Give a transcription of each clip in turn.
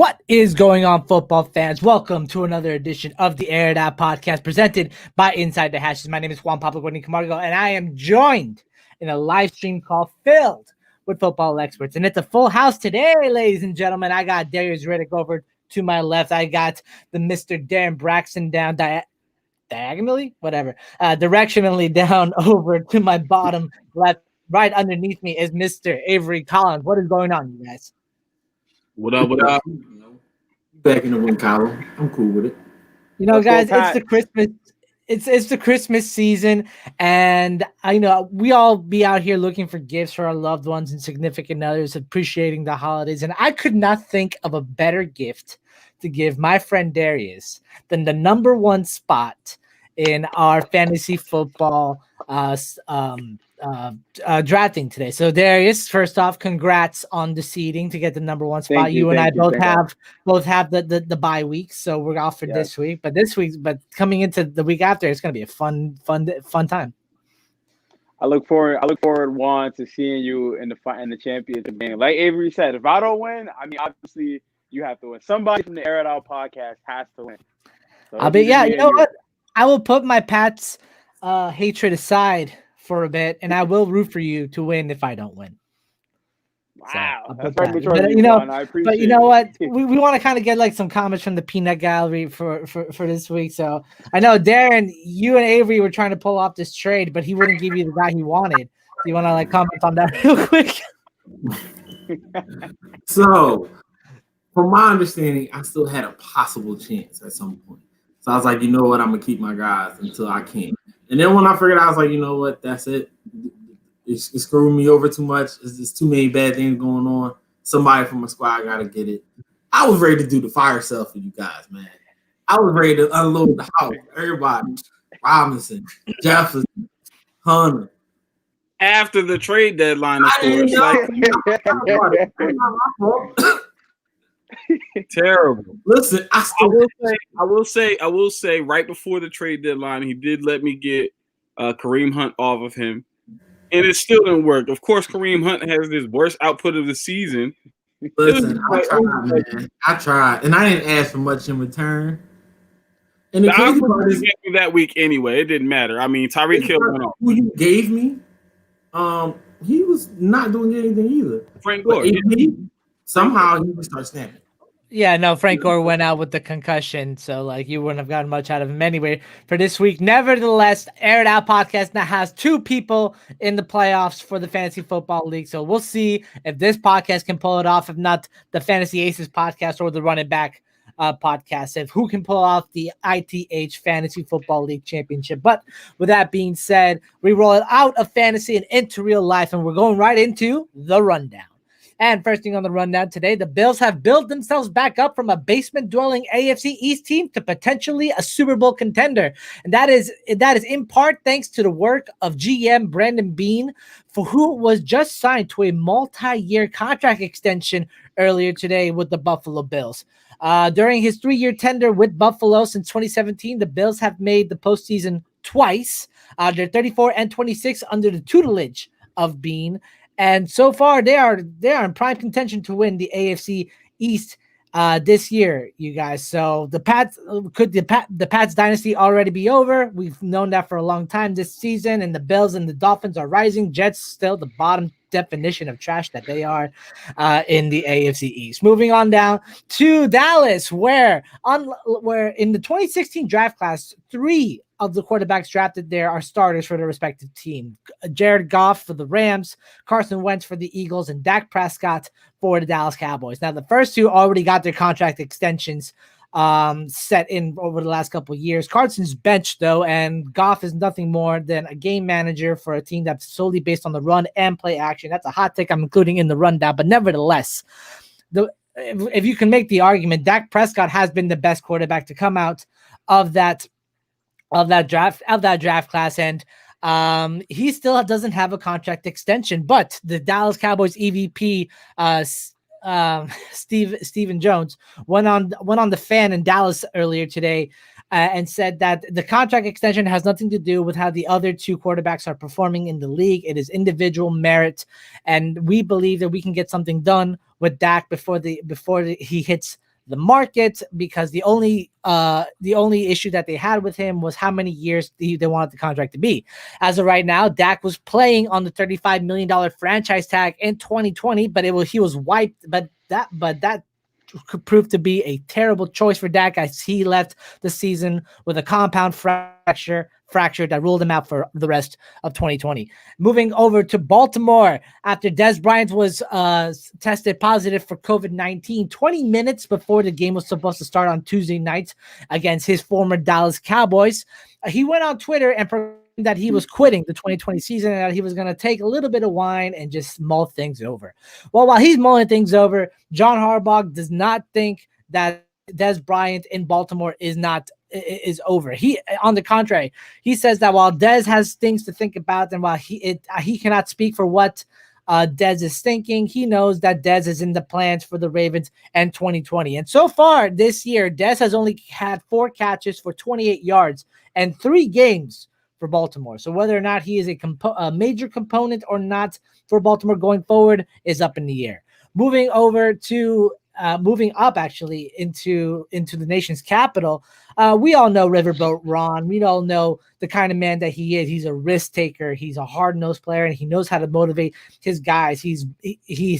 What is going on, football fans? Welcome to another edition of the Air It Out podcast presented by Inside the Hashes. My name is Juan Pablo Guarni Camargo, and I am joined in a live stream call filled with football experts. And it's a full house today, ladies and gentlemen. I got Darius Riddick over to my left. I got the Mr. Darren Braxton down diagonally, whatever, directionally down over to my bottom left. Right underneath me is Mr. Avery Collins. What is going on, you guys? What up? What up? Back in the win column. I'm cool with it. You know, guys, it's the Christmas. It's the Christmas season, and I know we all be out here looking for gifts for our loved ones and significant others, appreciating the holidays. And I could not think of a better gift to give my friend Darius than the number one spot in our fantasy football drafting today. So Darius, first off, congrats on the seeding to get the number one spot. You and I both have the bye week, so we're off for this week. But coming into the week after, it's gonna be a fun time. I look forward, Juan, to seeing you in the championship game. Like Avery said, if I don't win, I mean, obviously you have to win. Somebody from the Air It Out podcast has to win. So you know what? I will put my Pats hatred aside for a bit, and I will root for you to win if I don't win. Wow. So you know what? We want to kind of get like some comments from the peanut gallery for this week. So I know, Darren, you and Avery were trying to pull off this trade, but he wouldn't give you the guy he wanted. Do you want to like comment on that real quick? So, from my understanding, I still had a possible chance at some point. So I was like, you know what? I'm going to keep my guys until I can. And then when I figured out, I was like, you know what? That's it. It's screwing me over too much. There's too many bad things going on. Somebody from my squad got to get it. I was ready to do the fire sale for you guys, man. I was ready to unload the house. Everybody. Robinson, Jefferson, Hunter. After the trade deadline, of course. Terrible. Listen, I will say, right before the trade deadline, he did let me get Kareem Hunt off of him, and it still didn't work. Of course, Kareem Hunt has his worst output of the season. Listen, I tried, and I didn't ask for much in return. And the crazy part is that week anyway, it didn't matter. I mean, Tyreek Hill went off. Who you gave me, he was not doing anything either. Frank Gore. Somehow he would start snapping. Yeah, no, Frank Gore went out with the concussion, so like you wouldn't have gotten much out of him anyway for this week. Nevertheless, Air It Out podcast now has two people in the playoffs for the Fantasy Football League, so we'll see if this podcast can pull it off. If not, the Fantasy Aces podcast or the Running Back podcast, if who can pull off the ITH Fantasy Football League Championship. But with that being said, we roll it out of fantasy and into real life, and we're going right into the rundown. And first thing on the rundown today, the Bills have built themselves back up from a basement-dwelling AFC East team to potentially a Super Bowl contender. And that is in part thanks to the work of GM Brandon Beane, for who was just signed to a multi-year contract extension earlier today with the Buffalo Bills. During his 3-year tender with Buffalo since 2017, the Bills have made the postseason twice. They're 34-26 under the tutelage of Beane. And so far, they are in prime contention to win the AFC East this year, you guys. So the Pats dynasty already be over? We've known that for a long time this season, and the Bills and the Dolphins are rising. Jets still the bottom definition of trash that they are in the AFC East. Moving on down to Dallas, where in the 2016 draft class, 3 of the quarterbacks drafted there are starters for their respective team. Jared Goff for the Rams, Carson Wentz for the Eagles, and Dak Prescott for the Dallas Cowboys. Now, the first 2 already got their contract extensions set in over the last couple of years. Carson's benched, though, and Goff is nothing more than a game manager for a team that's solely based on the run and play action. That's a hot take I'm including in the rundown, but nevertheless, if you can make the argument, Dak Prescott has been the best quarterback to come out of that draft class, and he still doesn't have a contract extension. But the Dallas Cowboys EVP Stephen Jones went on the Fan in Dallas earlier today and said that the contract extension has nothing to do with how the other 2 quarterbacks are performing in the league. It is individual merit, and we believe that we can get something done with Dak before he hits the market because the only issue that they had with him was how many years they wanted the contract to be. As of right now, Dak was playing on the $35 million franchise tag in 2020, but he was wiped. But that could prove to be a terrible choice for Dak as he left the season with a compound fracture that ruled him out for the rest of 2020. Moving over to Baltimore after Dez Bryant was tested positive for COVID-19 20 minutes before the game was supposed to start on Tuesday night against his former Dallas Cowboys. He went on Twitter and proclaimed that he was quitting the 2020 season and that he was going to take a little bit of wine and just mull things over. Well, while he's mulling things over, John Harbaugh does not think that Dez Bryant in Baltimore is over. He, on the contrary, he says that while Dez has things to think about and while he cannot speak for what Dez is thinking, he knows that Dez is in the plans for the Ravens and 2020. And so far this year, Dez has only had 4 catches for 28 yards and 3 games for Baltimore. So whether or not he is a major component or not for Baltimore going forward is up in the air. Moving up actually into the nation's capital. We all know Riverboat Ron. We all know the kind of man that he is. He's a risk taker. He's a hard-nosed player, and he knows how to motivate his guys. He's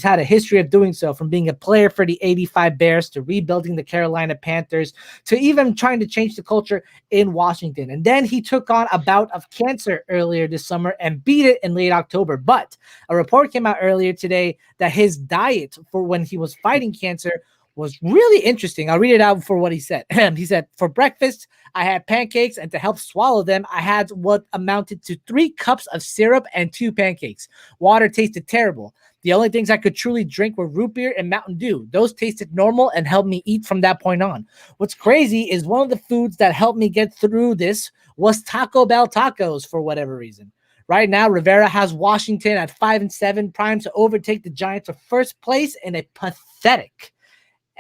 had a history of doing so, from being a player for the '85 Bears to rebuilding the Carolina Panthers to even trying to change the culture in Washington. And then he took on a bout of cancer earlier this summer and beat it in late October. But a report came out earlier today that his diet for when he was fighting cancer was really interesting. I'll read it out for what he said. He said, "For breakfast, I had pancakes, and to help swallow them, I had what amounted to 3 cups of syrup and 2 pancakes. Water tasted terrible. The only things I could truly drink were root beer and Mountain Dew. Those tasted normal and helped me eat from that point on. What's crazy is one of the foods that helped me get through this was Taco Bell tacos for whatever reason." Right now, Rivera has Washington at 5-7, primed to overtake the Giants for first place in a pathetic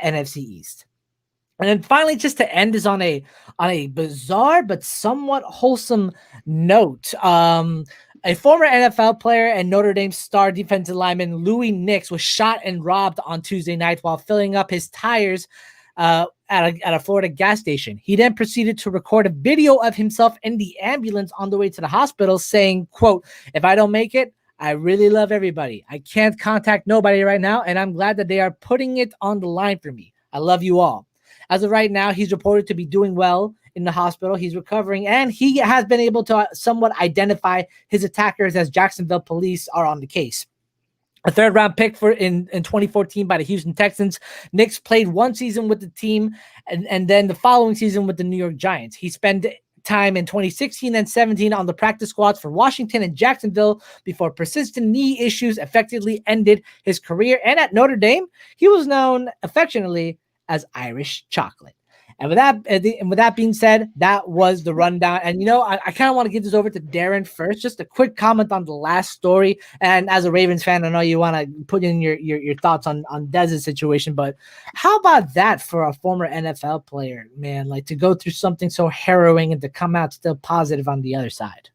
NFC East. And then finally, just to end is on a bizarre but somewhat wholesome note. A former NFL player and Notre Dame star defensive lineman Louis Nix was shot and robbed on Tuesday night while filling up his tires at a Florida gas station. He then proceeded to record a video of himself in the ambulance on the way to the hospital saying, quote, "If I don't make it, I really love everybody. I can't contact nobody right now, and I'm glad that they are putting it on the line for me. I love you all." As of right now, he's reported to be doing well in the hospital. He's recovering, and he has been able to somewhat identify his attackers as Jacksonville police are on the case. A 3rd-round pick in 2014 by the Houston Texans, Nix played 1 season with the team and then the following season with the New York Giants. He spent time in 2016 and 17 on the practice squads for Washington and Jacksonville before persistent knee issues effectively ended his career. And at Notre Dame, he was known affectionately as Irish Chocolate. And with that being said, that was the rundown. And, I kind of want to give this over to Darren first. Just a quick comment on the last story. And as a Ravens fan, I know you want to put in your thoughts on Dez's situation. But how about that for a former NFL player, man? Like, to go through something so harrowing and to come out still positive on the other side.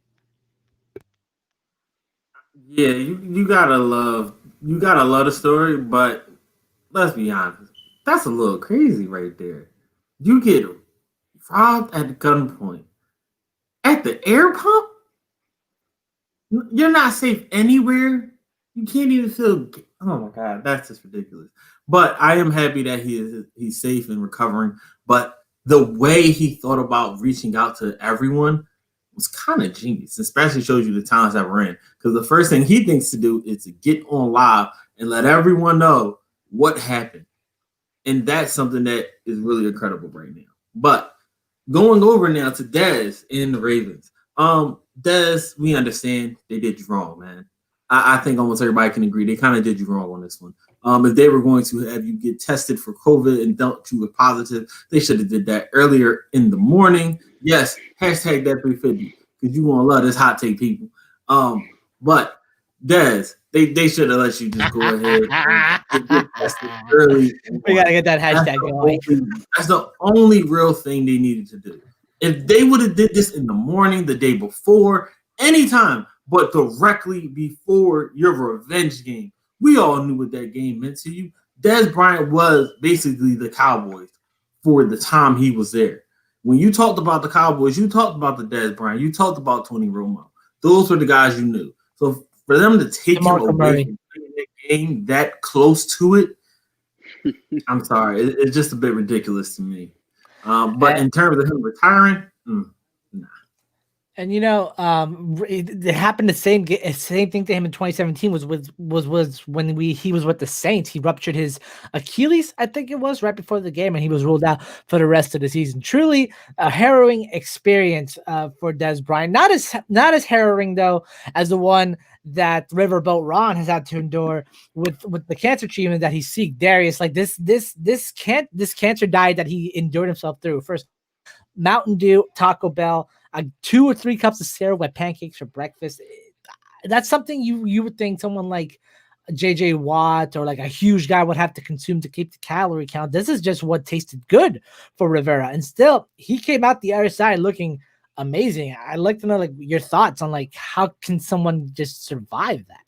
Yeah, you gotta love the story. But let's be honest, that's a little crazy right there. You get robbed at gunpoint at the air pump. You're not safe anywhere. You can't even feel. Oh my God, that's just ridiculous. But I am happy that he's safe and recovering. But the way he thought about reaching out to everyone was kind of genius. Especially shows you the times that we're in. Because the first thing he thinks to do is to get on live and let everyone know what happened. And that's something that is really incredible right now. But going over now to Dez and the Ravens. Dez, we understand they did you wrong, man. I think almost everybody can agree they kind of did you wrong on this one. If they were going to have you get tested for COVID and dealt you with positive, they should have did that earlier in the morning. Yes, hashtag that 350 because you want to love this hot take, people. But Dez, they should have let you just go ahead and get tested early. We gotta get that hashtag going. That's the only real thing they needed to do. If they would have did this in the morning, the day before, anytime, but directly before your revenge game, we all knew what that game meant to you. Dez Bryant was basically the Cowboys for the time he was there. When you talked about the Cowboys, you talked about the Dez Bryant, you talked about Tony Romo. Those were the guys you knew. So for them to take him away from the game that close to it, I'm sorry, it's just a bit ridiculous to me. But in terms of him retiring, nah. And it happened the same thing to him in 2017 was when he was with the Saints. He ruptured his Achilles, I think it was, right before the game, and he was ruled out for the rest of the season. Truly a harrowing experience for Dez Bryant. Not as harrowing though as the one that Riverboat Ron has had to endure with the cancer treatment that he seek. Darius, like this cancer diet that he endured himself through. First, Mountain Dew, Taco Bell, 2 or 3 cups of Sierra Wet pancakes for breakfast. That's something you would think someone like JJ Watt or like a huge guy would have to consume to keep the calorie count. This is just what tasted good for Rivera. And still, he came out the other side looking amazing. I'd like to know like your thoughts on like how can someone just survive that?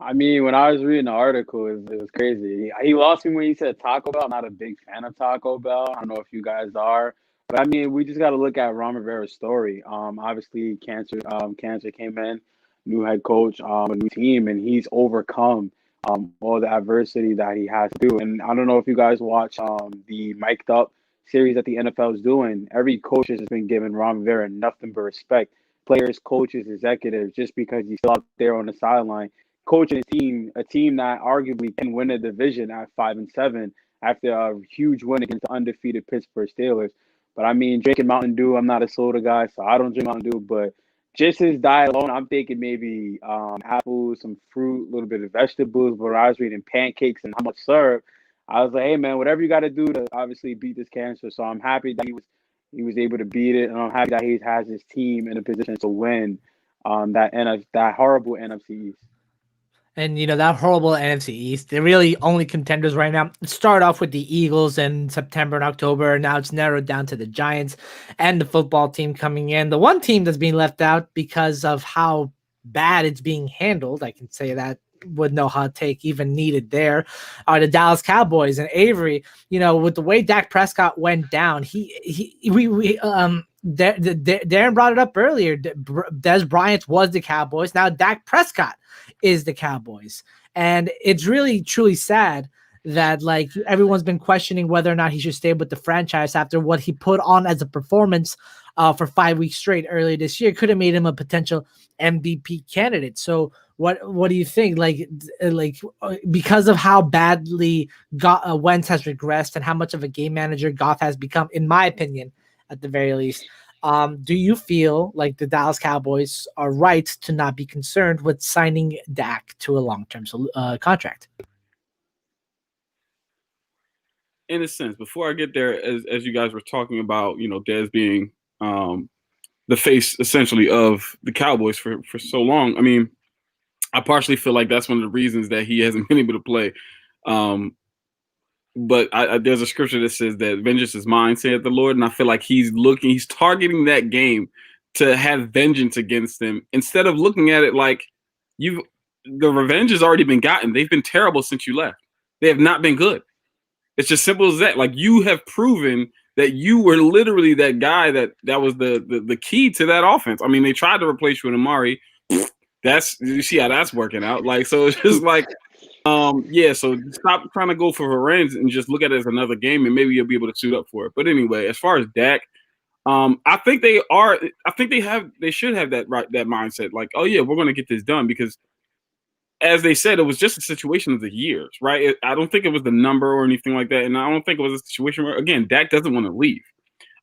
I mean, when I was reading the article, it was crazy. He lost me when he said Taco Bell. I'm not a big fan of Taco Bell. I don't know if you guys are. But I mean, we just got to look at Ron Rivera's story. Obviously, cancer came in, new head coach, a new team, and he's overcome all the adversity that he has to do. And I don't know if you guys watch the Mic'd Up series that the NFL is doing. Every coach has been giving Ron Rivera nothing but respect. Players, coaches, executives, just because he's still out there on the sideline coaching a team that arguably can win a division at 5-7 after a huge win against the undefeated Pittsburgh Steelers. But I mean, drinking Mountain Dew, I'm not a soda guy, so I don't drink Mountain Dew. But just his diet alone, I'm thinking maybe apples, some fruit, a little bit of vegetables. But when I was reading pancakes and how much syrup, I was like, hey, man, whatever you got to do to obviously beat this cancer. So I'm happy that he was able to beat it. And I'm happy that he has his team in a position to win that horrible NFC East. And that horrible NFC East, they're really only contenders right now. Start off with the Eagles in September and October. Now it's narrowed down to the Giants and the football team coming in. The one team that's being left out because of how bad it's being handled, I can say that with no hot take even needed there, are the Dallas Cowboys. And Avery, with the way Dak Prescott went down, Darren brought it up earlier. Dez Bryant was the Cowboys. Now Dak Prescott is the Cowboys. And it's really, truly sad that like everyone's been questioning whether or not he should stay with the franchise after what he put on as a performance for 5 weeks straight earlier this year. Could have made him a potential MVP candidate. So what do you think? Like because of how badly Wentz has regressed and how much of a game manager Goff has become, in my opinion, at the very least, do you feel like the Dallas Cowboys are right to not be concerned with signing Dak to a long-term contract? In a sense, before I get there, as you guys were talking about, Dez being the face essentially of the Cowboys for so long. I mean, I partially feel like that's one of the reasons that he hasn't been able to play. But there's a scripture that says that vengeance is mine, saith the Lord. And I feel like he's targeting that game to have vengeance against them instead of looking at it like the revenge has already been gotten. They've been terrible since you left. They have not been good. It's just simple as that. Like, you have proven that you were literally that guy that was the key to that offense. I mean, they tried to replace you with Amari. You see how that's working out. Like, so it's just like, so stop trying to go for revenge and just look at it as another game, and maybe you'll be able to suit up for it. But anyway, as far as Dak, I think they should have that mindset. Like, oh yeah, we're going to get this done, because as they said, it was just a situation of the years, right? I don't think it was the number or anything like that. And I don't think it was a situation where, again, Dak doesn't want to leave.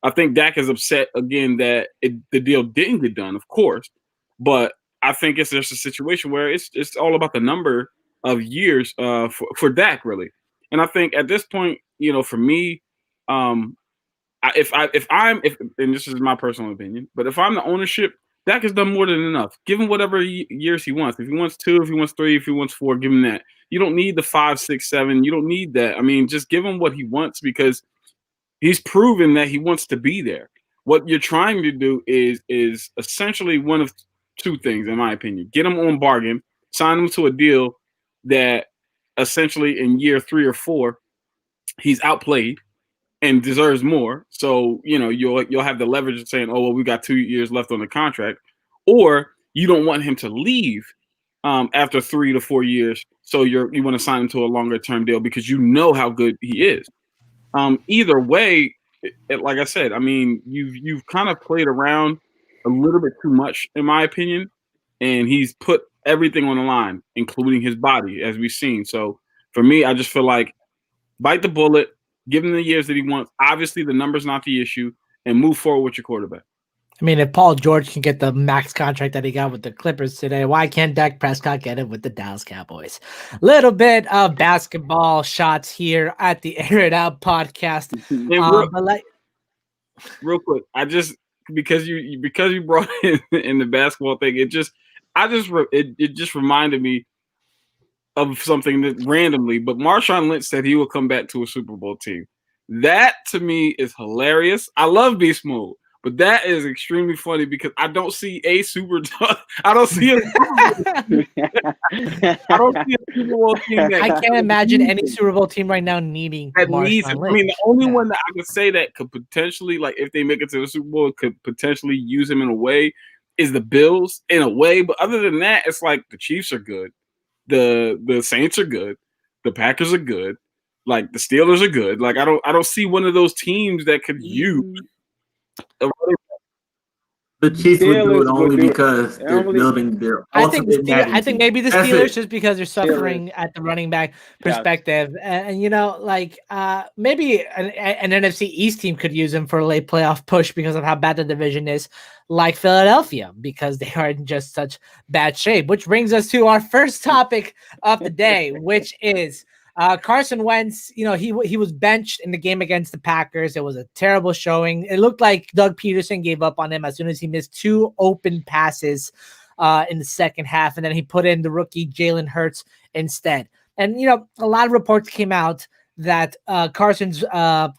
I think Dak is upset, again, that the deal didn't get done, of course. But I think it's just a situation where it's all about the number of years for Dak, really. And I think at this point, for me, and this is my personal opinion, but if I'm the ownership, Dak has done more than enough. Give him whatever years he wants. If he wants 2, if he wants 3, if he wants 4, give him that. You don't need the 5, 6, 7. You don't need that. I mean, just give him what he wants, because he's proven that he wants to be there. What you're trying to do is essentially one of 2 things, in my opinion. Get him on bargain, sign him to a deal that essentially in year 3 or 4, he's outplayed and deserves more. So, you'll have the leverage of saying, oh, well, we got 2 years left on the contract. Or you don't want him to leave after 3 to 4 years. So you want to sign him to a longer term deal because you know how good he is. Either way, like I said, I mean, you've kind of played around a little bit too much, in my opinion, and he's put everything on the line, including his body, as we've seen. So for me, I just feel like bite the bullet, give him the years that he wants. Obviously, the number's not the issue, and move forward with your quarterback. I mean, if Paul George can get the max contract that he got with the Clippers today, why can't Dak Prescott get it with the Dallas Cowboys? Little bit of basketball shots here at the Air It Out podcast. Real quick, I just because you brought in the basketball thing, it just reminded me of something that randomly. But Marshawn Lynch said he will come back to a Super Bowl team. That to me is hilarious. I love Beast Mode. But that is extremely funny because I don't see a Super Bowl team. I can't imagine any Super Bowl team right now needing at least. I mean, the only one that I could say that could potentially, like, if they make it to the Super Bowl, could potentially use him in a way is the Bills in a way. But other than that, it's like the Chiefs are good, the Saints are good, the Packers are good, like the Steelers are good. Like I don't see one of those teams that could use. The Chiefs would do it only because they're building their. I think maybe the Steelers just because they're suffering at the running back perspective, and maybe an NFC East team could use them for a late playoff push because of how bad the division is, like Philadelphia, because they are in just such bad shape. Which brings us to our first topic of the day, which is. Carson Wentz, he was benched in the game against the Packers. It was a terrible showing. It looked like Doug Peterson gave up on him as soon as he missed 2 open passes in the second half, and then he put in the rookie Jalen Hurts instead. And, a lot of reports came out that Carson's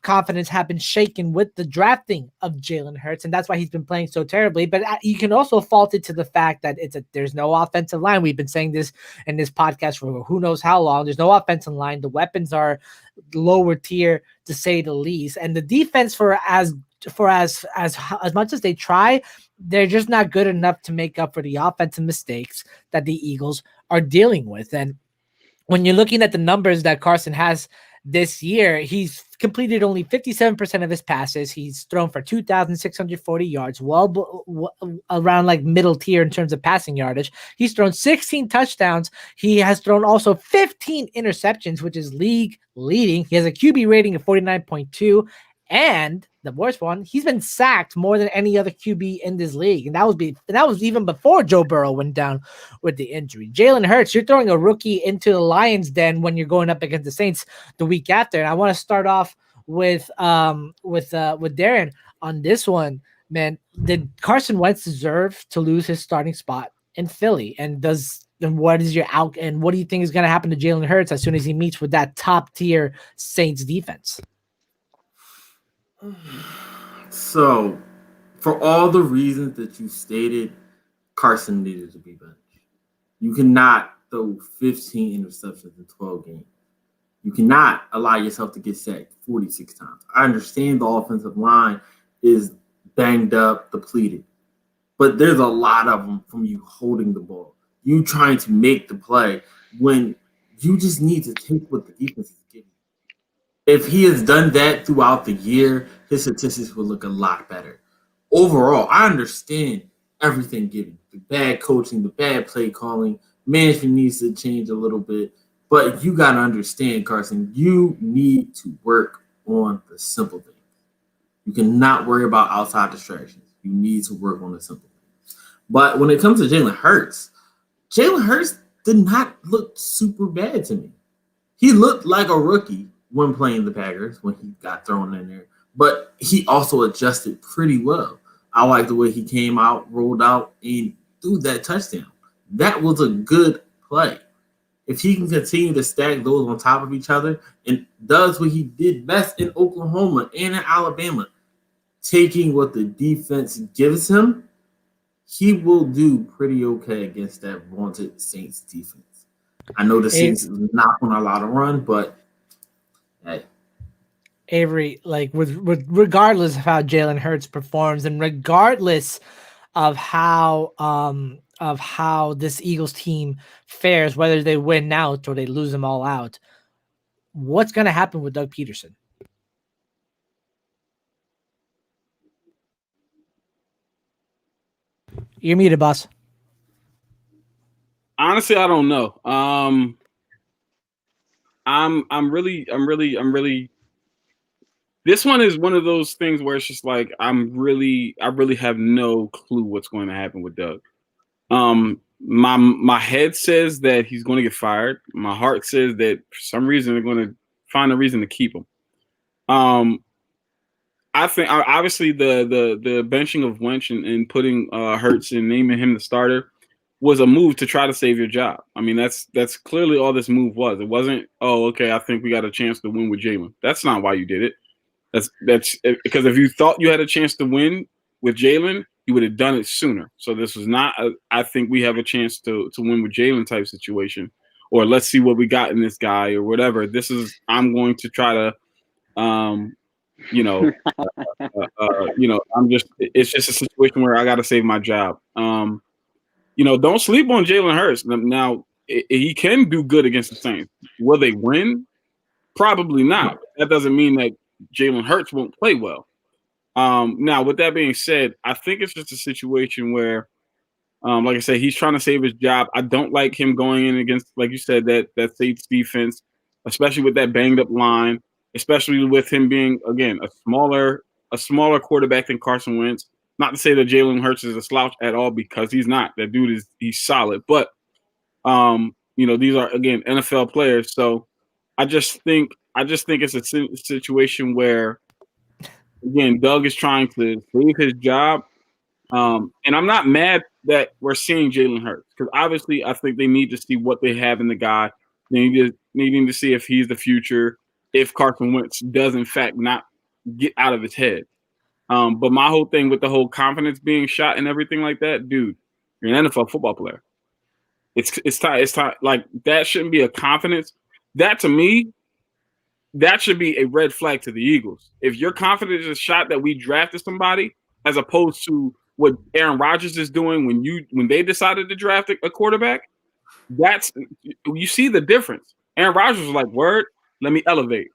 confidence had been shaken with the drafting of Jalen Hurts, and that's why he's been playing so terribly. But you can also fault it to the fact that there's no offensive line. We've been saying this in this podcast for who knows how long. There's no offensive line. The weapons are lower tier, to say the least. And the defense, for as much as they try, they're just not good enough to make up for the offensive mistakes that the Eagles are dealing with. And when you're looking at the numbers that Carson has this year, he's completed only 57% of his passes. He's thrown for 2,640 yards, around like middle tier in terms of passing yardage. He's thrown 16 touchdowns. He has thrown also 15 interceptions, which is league leading. He has a QB rating of 49.2. And the worst one, he's been sacked more than any other QB in this league. And that was even before Joe Burrow went down with the injury. Jalen Hurts, you're throwing a rookie into the Lions' den when you're going up against the Saints the week after. And I want to start off with Darren on this one, man. Did Carson Wentz deserve to lose his starting spot in Philly? And what is your out? And what do you think is going to happen to Jalen Hurts as soon as he meets with that top tier Saints defense? So, for all the reasons that you stated, Carson needed to be benched. You cannot throw 15 interceptions in 12 games. You cannot allow yourself to get sacked 46 times. I understand the offensive line is banged up, depleted, but there's a lot of them from you holding the ball. You trying to make the play when you just need to take what the defense is giving. If he has done that throughout the year, his statistics will look a lot better. Overall, I understand everything given. The bad coaching, the bad play calling, management needs to change a little bit. But you got to understand, Carson, you need to work on the simple things. You cannot worry about outside distractions. You need to work on the simple things. But when it comes to Jalen Hurts did not look super bad to me. He looked like a rookie when playing the Packers, when he got thrown in there. But he also adjusted pretty well. I like the way he came out, rolled out, and threw that touchdown. That was a good play. If he can continue to stack those on top of each other and does what he did best in Oklahoma and in Alabama, taking what the defense gives him, he will do pretty okay against that vaunted Saints defense. I know the season's not going to allow to run, but hey. Avery, like with regardless of how Jalen Hurts performs, and regardless of how this Eagles team fares, whether they win out or they lose them all out, what's going to happen with Doug Peterson? You're muted, boss. Honestly, I don't know. I'm really. This one is one of those things where it's just like I really have no clue what's going to happen with Doug. My head says that he's going to get fired. My heart says that for some reason they're going to find a reason to keep him. I think obviously the benching of Wentz and putting Hurts and naming him the starter was a move to try to save your job. I mean, that's clearly all this move was. It wasn't, oh, okay, I think we got a chance to win with Jalen. That's not why you did it. That's because if you thought you had a chance to win with Jalen, you would have done it sooner. So this was not I think we have a chance to win with Jalen type situation, or let's see what we got in this guy or whatever. This is I'm going to try to it's just a situation where I got to save my job. Don't sleep on Jalen Hurts. Now, he can do good against the Saints. Will they win? Probably not. That doesn't mean that Jalen Hurts won't play well. Now, with that being said, I think it's just a situation where, like I said, he's trying to save his job. I don't like him going in against, like you said, that Saints defense, especially with that banged up line, especially with him being, again, a smaller quarterback than Carson Wentz. Not to say that Jalen Hurts is a slouch at all, because he's not. That dude he's solid. But these are, again, NFL players. So I just think it's a situation where, again, Doug is trying to save his job. And I'm not mad that we're seeing Jalen Hurts, because obviously I think they need to see what they have in the guy. They needing to see if he's the future, if Carson Wentz does in fact not get out of his head. But my whole thing with the whole confidence being shot and everything like that, dude, you're an NFL football player. It's time. Like, that shouldn't be a confidence. That, to me, that should be a red flag to the Eagles. If your confidence is shot that we drafted somebody, as opposed to what Aaron Rodgers is doing when they decided to draft a quarterback, you see the difference. Aaron Rodgers was like, "Word, let me elevate."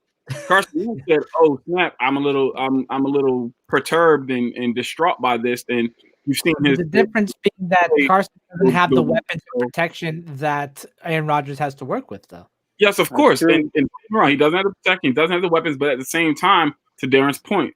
Carson Wentz said, "Oh snap, I'm a little perturbed and distraught by this." And you've seen the difference being that Carson doesn't have the weapons of protection that Aaron Rodgers has to work with, though. Yes, of course. And he doesn't have the protection, he doesn't have the weapons, but at the same time, to Darren's point,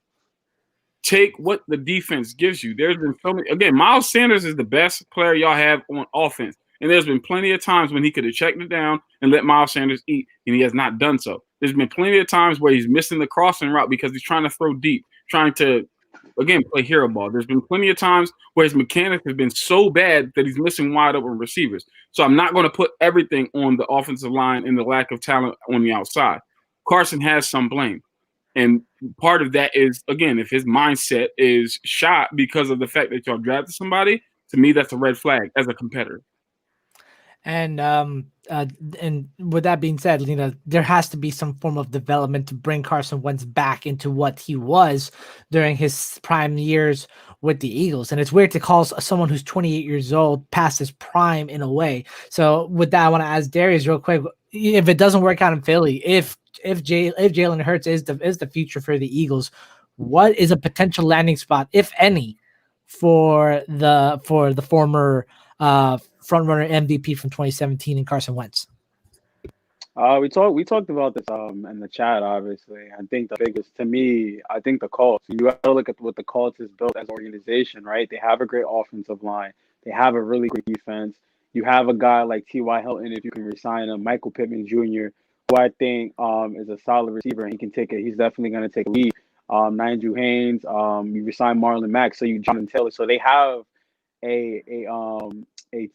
take what the defense gives you. There's been so many. Again, Miles Sanders is the best player y'all have on offense, and there's been plenty of times when he could have checked it down and let Miles Sanders eat, and he has not done so. There's been plenty of times where he's missing the crossing route because he's trying to throw deep, trying to, again, play hero ball. There's been plenty of times where his mechanics have been so bad that he's missing wide open receivers. So I'm not going to put everything on the offensive line and the lack of talent on the outside. Carson has some blame. And part of that is, again, if his mindset is shot because of the fact that y'all drafted somebody, to me, that's a red flag as a competitor. And with that being said, there has to be some form of development to bring Carson Wentz back into what he was during his prime years with the Eagles. And it's weird to call someone who's 28 years old past his prime in a way. So with that, I want to ask Darius real quick, if it doesn't work out in Philly, if Jalen Hurts is the future for the Eagles, what is a potential landing spot, if any, for the former frontrunner MVP from 2017 and Carson Wentz? We talked about this in the chat. Obviously, I think the biggest, to me, I think the Colts. You have to look at what the Colts is built as an organization, right? They have a great offensive line. They have a really great defense. You have a guy like T.Y. Hilton, if you can resign him, Michael Pittman Jr., who I think is a solid receiver, and he can take it. He's definitely going to take a lead. Nigel Haynes, you resign Marlon Mack, so you Jonathan Taylor. So they have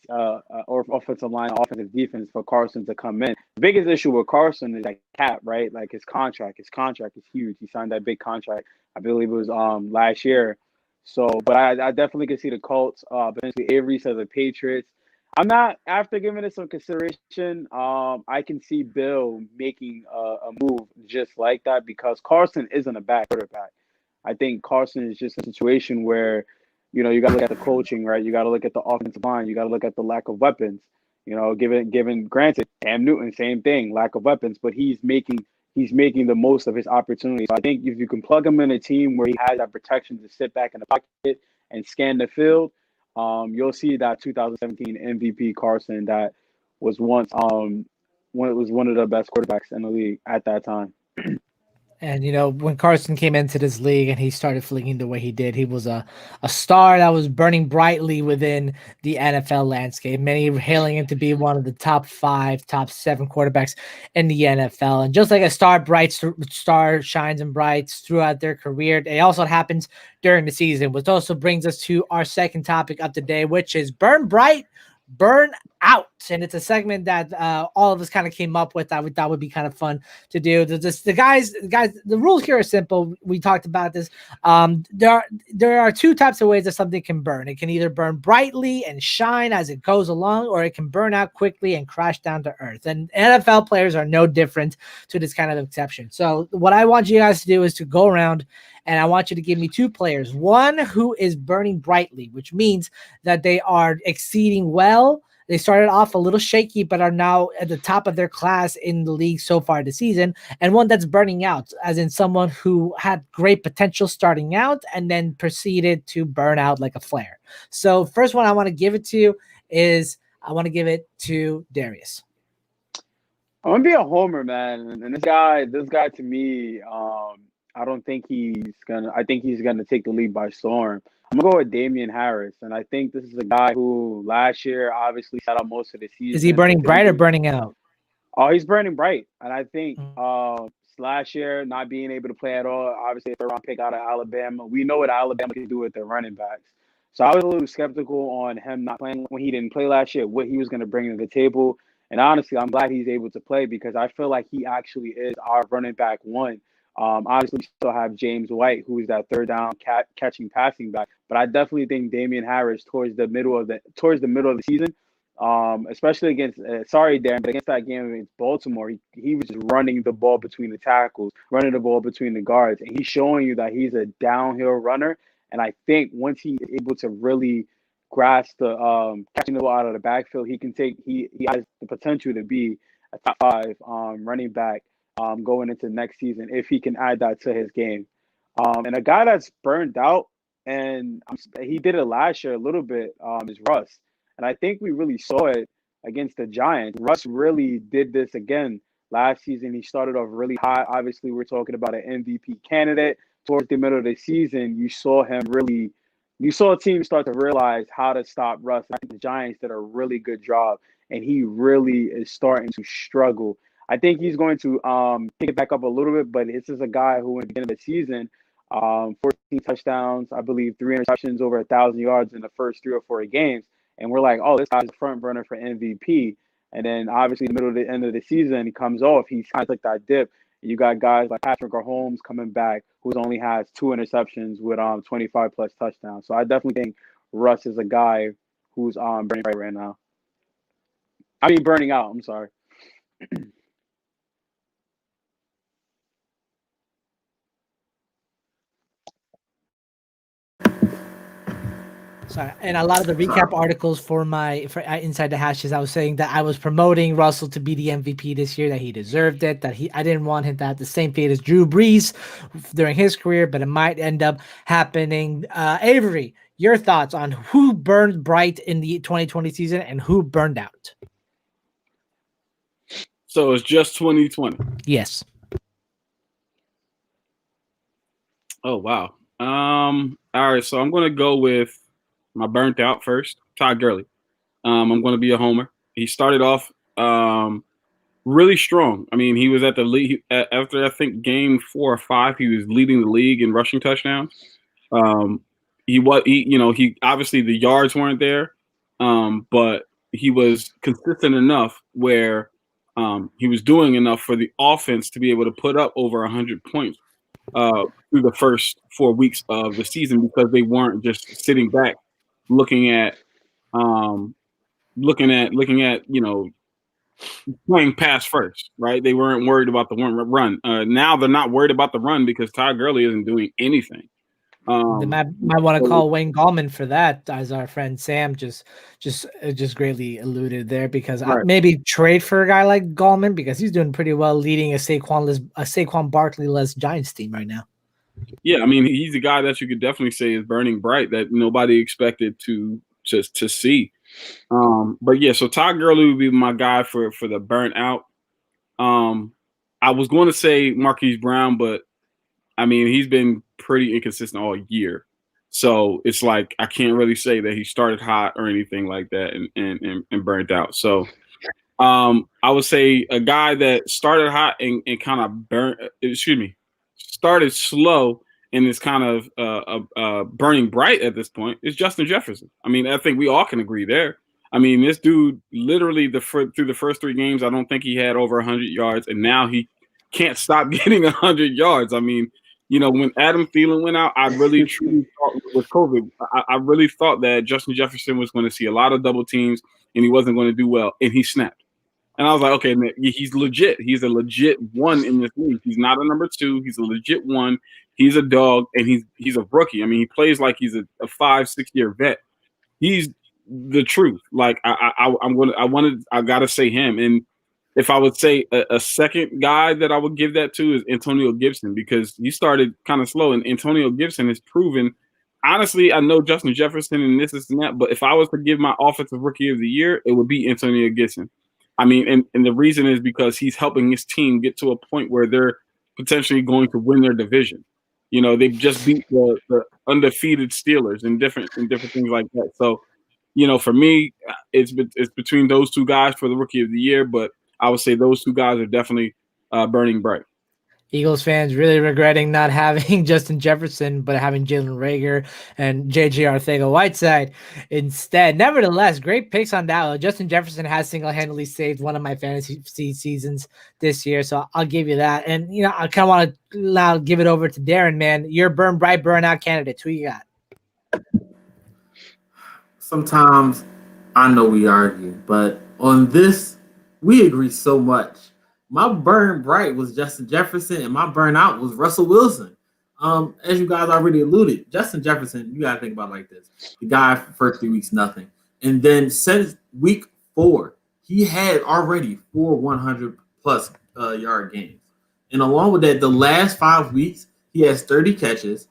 or offensive line, offensive defense for Carson to come in. The biggest issue with Carson is like cap, right? Like his contract is huge. He signed that big contract, I believe it was last year. So, but I definitely can see the Colts, potentially Avery says the Patriots. I'm not, after giving it some consideration, I can see Bill making a move just like that because Carson isn't a bad quarterback. I think Carson is just a situation where, you got to look at the coaching, right? You got to look at the offensive line. You got to look at the lack of weapons. Given granted, Cam Newton, same thing, lack of weapons, but he's making the most of his opportunities. So I think if you can plug him in a team where he has that protection to sit back in the pocket and scan the field, you'll see that 2017 MVP Carson that was once when it was one of the best quarterbacks in the league at that time. And when Carson came into this league and he started flinging the way he did, he was a star that was burning brightly within the NFL landscape. Many hailing him to be one of the top 5, top 7 quarterbacks in the NFL. And just like a star shines and brights throughout their career, it also happens during the season, which also brings us to our second topic of the day, which is burn bright, burn out. And it's a segment that all of us kind of came up with that we thought would be kind of fun to do. The guys, the rules here are simple. We talked about this. There are 2 types of ways that something can burn. It can either burn brightly and shine as it goes along, or it can burn out quickly and crash down to earth. And NFL players are no different to this kind of exception. So what I want you guys to do is to go around and I want you to give me 2 players. One who is burning brightly, which means that they are exceeding well. They started off a little shaky, but are now at the top of their class in the league so far this season. And one that's burning out, as in someone who had great potential starting out and then proceeded to burn out like a flare. So first one I want to give it to Darius. I'm gonna be a homer, man. And this guy to me, I think he's gonna take the lead by storm. I'm gonna go with Damian Harris, and I think this is a guy who last year obviously sat out most of the season. Is he burning bright or burning out? Oh, he's burning bright, and I think last year not being able to play at all, obviously a third-round pick out of Alabama. We know what Alabama can do with their running backs, so I was a little skeptical on him not playing when he didn't play last year, what he was going to bring to the table. And honestly, I'm glad he's able to play because I feel like he actually is our running back one. Obviously, we still have James White, who is that third down catching passing back. But I definitely think Damian Harris towards the middle of the season, especially against Darren, but against that game against Baltimore, he was just running the ball between the tackles, running the ball between the guards, and he's showing you that he's a downhill runner. And I think once he's able to really grasp the catching the ball out of the backfield, he has the potential to be a top 5 running back going into next season if he can add that to his game. And a guy that's burned out, and he did it last year a little bit, is Russ. And I think we really saw it against the Giants. Russ really did this again last season. He started off really high. Obviously, we're talking about an MVP candidate. Towards the middle of the season, you saw teams start to realize how to stop Russ. I think the Giants did a really good job, and he really is starting to struggle. I think he's going to pick it back up a little bit, but this is a guy who, in the beginning of the season, 14 touchdowns, I believe 3 interceptions, over 1,000 yards in the first 3 or 4 games. And we're like, oh, this guy's a front runner for MVP. And then obviously in the middle of the end of the season, he comes off. He's kind of like that dip. You got guys like Patrick Mahomes coming back, who only has 2 interceptions with 25 plus touchdowns. So I definitely think Russ is a guy who's burning right now. I mean, burning out. I'm sorry. Sorry. And a lot of the recap articles for Inside the Hashes, I was saying that I was promoting Russell to be the MVP this year, that he deserved it, I didn't want him to have the same fate as Drew Brees during his career, but it might end up happening. Avery, your thoughts on who burned bright in the 2020 season and who burned out? So it's just 2020. Yes. Oh, wow. All right, so I'm going to go with my burnt out first, Todd Gurley. I'm going to be a homer. He started off really strong. I mean, he was at the league after, I think, game 4 or 5. He was leading the league in rushing touchdowns. He obviously the yards weren't there, but he was consistent enough where he was doing enough for the offense to be able to put up over 100 points through the first 4 weeks of the season, because they weren't just sitting back looking at looking at playing pass first, right? They weren't worried about the run. Now they're not worried about the run because Todd Gurley isn't doing anything. They might want to call Wayne Gallman for that, as our friend Sam just greatly alluded there, because Right. maybe trade for a guy like Gallman because he's doing pretty well leading a Saquon Barkley-less Giants team right now. Yeah, I mean, he's a guy that you could definitely say is burning bright that nobody expected to see. But yeah, so Todd Gurley would be my guy for the burnt out. I was going to say Marquise Brown, but I mean, he's been pretty inconsistent all year. So it's like I can't really say that he started hot or anything like that and burnt out. So I would say a guy that started hot and kind of started slow and is kind of burning bright at this point is Justin Jefferson. I mean, I think we all can agree there. I mean, this dude literally through the first 3 games, I don't think he had over 100 yards, and now he can't stop getting 100 yards. I mean, when Adam Thielen went out, I really truly thought with COVID, I really thought that Justin Jefferson was going to see a lot of double teams and he wasn't going to do well, and he snapped. And I was like, okay, man, he's legit. He's a legit one in this league. He's not a number 2. He's a legit one. He's a dog, and he's a rookie. I mean, he plays like he's a 5-6 year vet. He's the truth. Like I gotta say him. And if I would say a second guy that I would give that to is Antonio Gibson, because he started kind of slow, and Antonio Gibson has proven. Honestly, I know Justin Jefferson and this and that, but if I was to give my offensive rookie of the year, it would be Antonio Gibson. I mean, and the reason is because he's helping his team get to a point where they're potentially going to win their division. They've just beat the undefeated Steelers and different things like that. So, for me, it's between those 2 guys for the rookie of the year, but I would say those 2 guys are definitely burning bright. Eagles fans really regretting not having Justin Jefferson, but having Jalen Reagor and J.J. Arcega-Whiteside instead. Nevertheless, great picks on that. Justin Jefferson has single-handedly saved one of my fantasy seasons this year, so I'll give you that. And, I kind of want to now give it over to Darren, man. Your burn bright, burnout candidates. Who you got? Sometimes I know we argue, but on this, we agree so much. My burn bright was Justin Jefferson, and my burnout was Russell Wilson. As you guys already alluded, Justin Jefferson, you got to think about it like this. The guy, first 3 weeks, nothing. And then since week 4, he had already 4 100-plus yard games. And along with that, the last 5 weeks, he has 30 catches,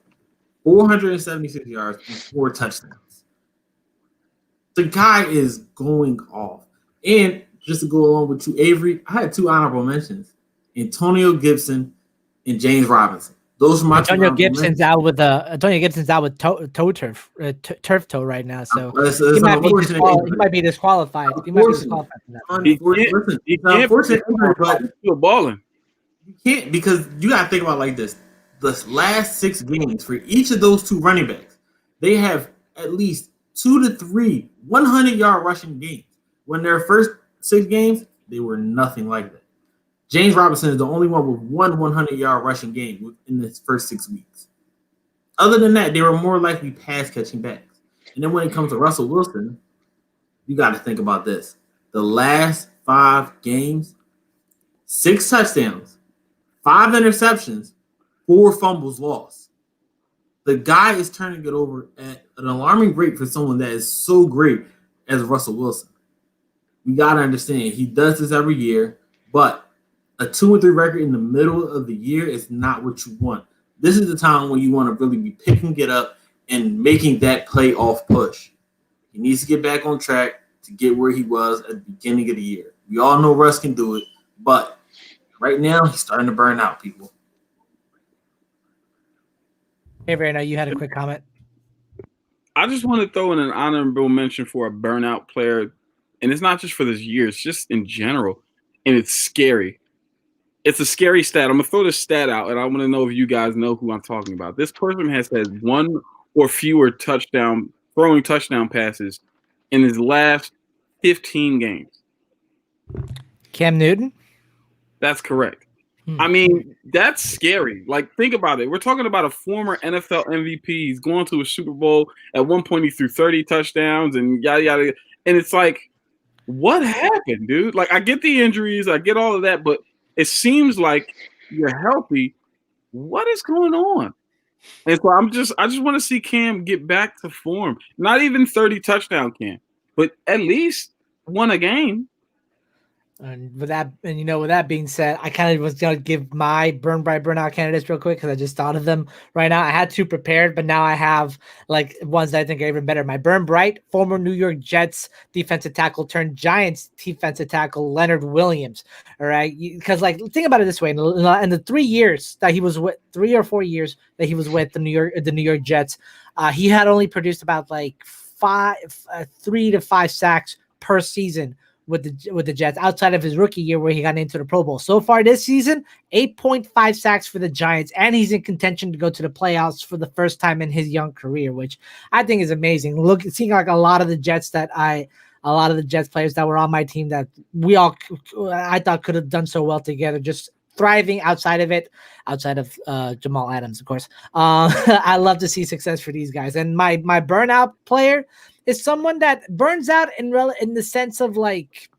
476 yards, and 4 touchdowns. The guy is going off. And just to go along with you, Avery, I had 2 honorable mentions: Antonio Gibson and James Robinson. Those are my Antonio Gibson's out with turf toe right now, so he might be disqualified. He might be disqualified from that. He can't but still balling. You can't, because you got to think about it like this: the last 6 games for each of those 2 running backs, they have at least 2 to 3 100-yard rushing games. When their first 6 games, they were nothing like that. James Robinson is the only one with 1 100-yard rushing game in his first 6 weeks. Other than that, they were more likely pass-catching backs. And then when it comes to Russell Wilson, you got to think about this. The last 5 games, 6 touchdowns, 5 interceptions, 4 fumbles lost. The guy is turning it over at an alarming rate for someone that is so great as Russell Wilson. We got to understand, he does this every year, but a 2-3 record in the middle of the year is not what you want. This is the time when you want to really be picking it up and making that playoff push. He needs to get back on track to get where he was at the beginning of the year. We all know Russ can do it, but right now he's starting to burn out, people. Hey, Verno, you had a quick comment. I just want to throw in an honorable mention for a burnout player. And it's not just for this year, it's just in general. And it's scary. It's a scary stat. I'm going to throw this stat out, and I want to know if you guys know who I'm talking about. This person has had 1 or fewer throwing touchdown passes in his last 15 games. Cam Newton? That's correct. I mean, that's scary. Like, think about it. We're talking about a former NFL MVP. He's going to a Super Bowl. At one point, he threw 30 touchdowns and yada, yada. And it's like, what happened, dude? Like, I get the injuries, I get all of that, but it seems like you're healthy. What is going on? And so I just want to see Cam get back to form. Not even 30 touchdown Cam, but at least won a game. And with that being said, I kind of was gonna give my burn by burnout candidates real quick because I just thought of them right now. I had two prepared, but now I have like ones that I think are even better. My burn bright, former New York Jets defensive tackle turned Giants defensive tackle Leonard Williams. All right, because like think about it this way: in the 3 years that he was with, 3 or 4 years that he was with the New York Jets, he had only produced about like 3 to 5 sacks per season with the Jets outside of his rookie year where he got into the Pro Bowl. So far this season, 8.5 sacks for the Giants, and he's in contention to go to the playoffs for the first time in his young career, which I think is amazing. Seeing like a lot of the Jets players that were on my team that I thought could have done so well together, just thriving outside of Jamal Adams, of course. I love to see success for these guys. And my burnout player is someone that burns out in the sense of like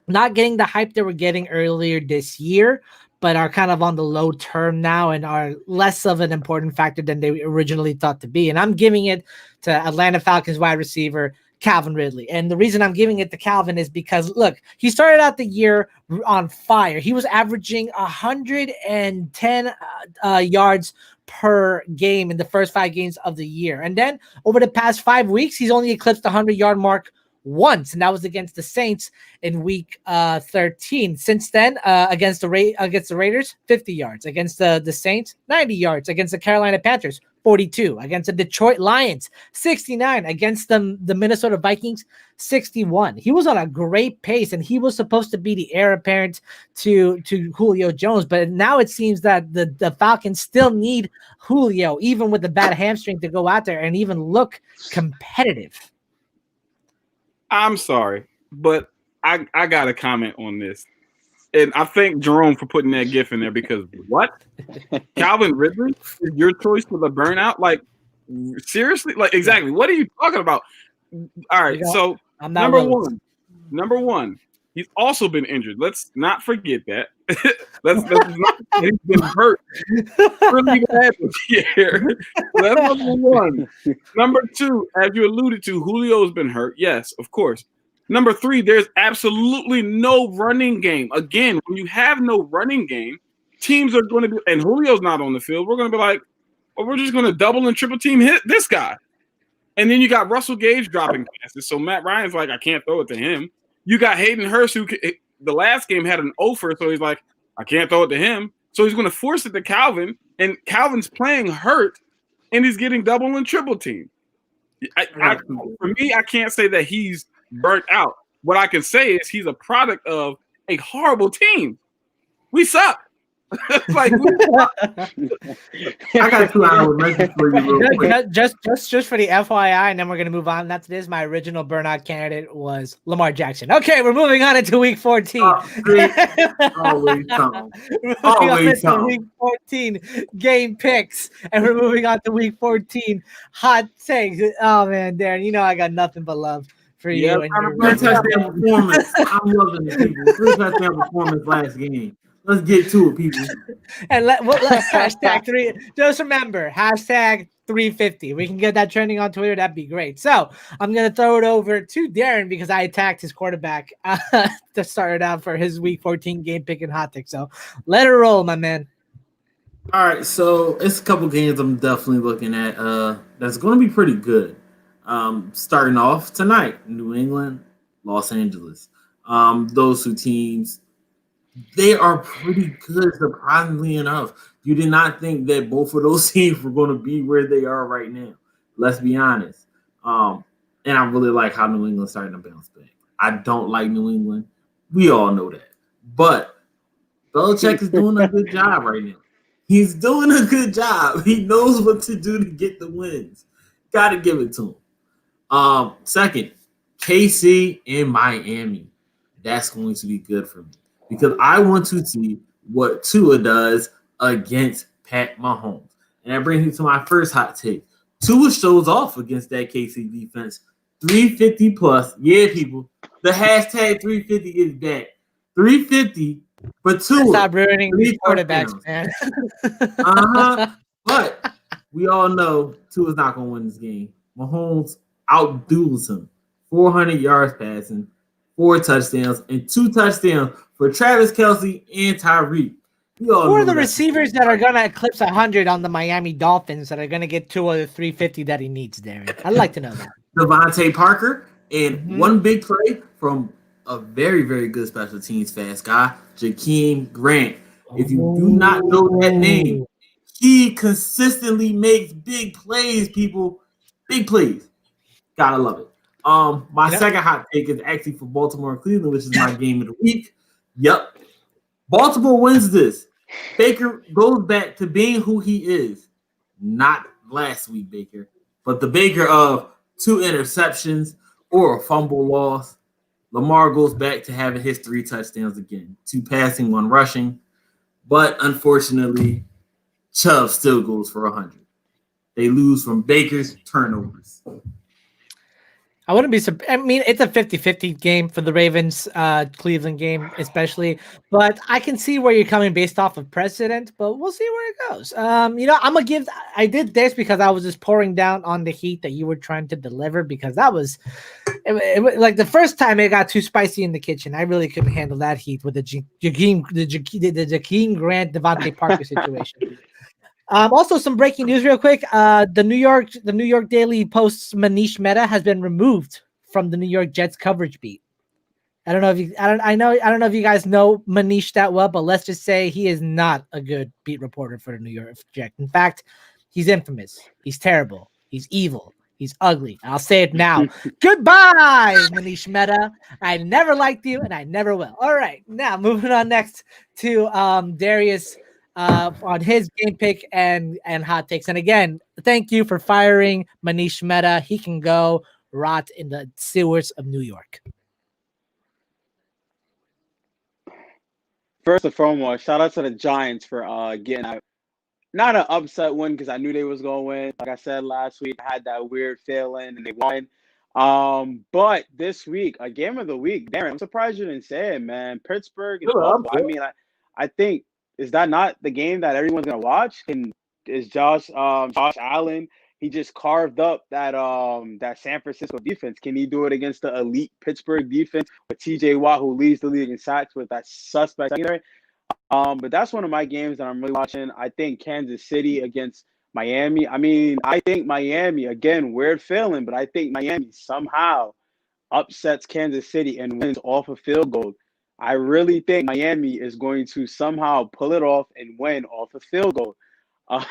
not getting the hype they were getting earlier this year, but are kind of on the low term now and are less of an important factor than they originally thought to be. And I'm giving it to Atlanta Falcons wide receiver Calvin Ridley. And the reason I'm giving it to Calvin is because, look, he started out the year on fire. He was averaging 110 yards per game in the first 5 games of the year. And then over the past 5 weeks, he's only eclipsed the 100-yard mark once, and that was against the Saints in week 13. Since then, against the Raiders, 50 yards. Against the Saints, 90 yards. Against the Carolina Panthers, 42. Against the Detroit Lions, 69. Against the Minnesota Vikings, 61. He was on a great pace, and he was supposed to be the heir apparent to Julio Jones. But now it seems that the Falcons still need Julio, even with the bad hamstring, to go out there and even look competitive. I'm sorry, but I got to comment on this. And I thank Jerome for putting that gif in there because what? Calvin Ridley is your choice for the burnout? Like, seriously? Like, exactly. What are you talking about? All right, so number one, he's also been injured. Let's not forget that. Let's not, he's been hurt really bad this year. That's number one. Number two, as you alluded to, Julio's been hurt. Yes, of course. Number three, there's absolutely no running game. Again, when you have no running game, teams are going to be, and Julio's not on the field, we're going to be like, well, we're just going to double and triple team hit this guy. And then you got Russell Gage dropping passes. So Matt Ryan's like, I can't throw it to him. You got Hayden Hurst, who the last game had an offer, so he's like, I can't throw it to him. So he's going to force it to Calvin, and Calvin's playing hurt, and he's getting double and triple team. For me, I can't say that he's burnt out. What I can say is he's a product of a horrible team. We suck. Like, I got 2 hours for you real quick. Just for the FYI, and then we're gonna move on. That's this. My original burnout candidate was Lamar Jackson. Okay, we're moving on into week 14. Always something. Week 14 game picks, and we're moving on to week 14 hot takes. Oh man, Darren, you know I got nothing but love for you. And your 3 touchdown performance. I'm loving it, people. 3 touchdown performance last game. Let's get to it, people. And let's hashtag 3. Just remember, hashtag 350. We can get that trending on Twitter. That'd be great. So I'm going to throw it over to Darren because I attacked his quarterback to start it out for his week 14 game pick and hot take. So let it roll, my man. All right. So it's a couple games I'm definitely looking at that's going to be pretty good. Starting off tonight, New England, Los Angeles. Those 2 teams, they are pretty good, surprisingly enough. You did not think that both of those teams were going to be where they are right now. Let's be honest. And I really like how New England's starting to bounce back. I don't like New England. We all know that. But Belichick is doing a good job right now. He's doing a good job. He knows what to do to get the wins. Got to give it to him. Second, KC in Miami. That's going to be good for me. Because I want to see what Tua does against Pat Mahomes. And that brings me to my first hot take. Tua shows off against that KC defense. 350 plus. Yeah, people. The hashtag 350 is back. 350 for Tua. Stop ruining these 3 quarterbacks, touchdowns. man. But we all know Tua's not going to win this game. Mahomes outduels him. 400 yards passing, 4 touchdowns, and 2 touchdowns for Travis Kelce and Tyreek. Who are the receivers that are going to eclipse 100 on the Miami Dolphins that are going to get 2 of the 350 that he needs, Darren? I'd like to know that. Devontae Parker and one big play from a very, very good special teams fast guy, Jakeem Grant. If you do not know that name, he consistently makes big plays, people. Big plays. Gotta love it. My second hot take is actually for Baltimore and Cleveland, which is my game of the week. Yep. Baltimore wins this. Baker goes back to being who he is. Not last week, Baker, but the Baker of 2 interceptions or a fumble loss. Lamar goes back to having his 3 touchdowns again. 2 passing, 1 rushing. But unfortunately, Chubb still goes for 100. They lose from Baker's turnovers. I wouldn't be surprised. I mean, it's a 50-50 game for the Ravens, Cleveland game especially. But I can see where you're coming based off of precedent, but we'll see where it goes. I'm going to give – I did this because I was just pouring down on the heat that you were trying to deliver because that was – like the first time it got too spicy in the kitchen. I really couldn't handle that heat with the Jakeem Grant, Devontae Parker situation. Also, some breaking news, real quick. The New York Daily Post's Manish Mehta has been removed from the New York Jets coverage beat. I don't know if you guys know Manish that well, but let's just say he is not a good beat reporter for the New York Jets. In fact, he's infamous. He's terrible. He's evil. He's ugly. I'll say it now. Goodbye, Manish Mehta. I never liked you, and I never will. All right, now moving on next to Darius. On his game pick and hot takes. And again, thank you for firing Manish Mehta. He can go rot in the sewers of New York. First and foremost, shout out to the Giants for getting out. Not an upset win because I knew they was going to win. Like I said last week, I had that weird feeling and they won. But this week, a game of the week, Darren, I'm surprised you didn't say it, man. Pittsburgh is awful. I mean, I think, is that not the game that everyone's gonna watch? And is Josh Allen? He just carved up that San Francisco defense. Can he do it against the elite Pittsburgh defense with T.J. Watt, who leads the league in sacks with that suspect secondary? But that's one of my games that I'm really watching. I think Kansas City against Miami. I mean, I think Miami, again, weird feeling, but I think Miami somehow upsets Kansas City and wins off a field goal. I really think Miami is going to somehow pull it off and win off a field goal. But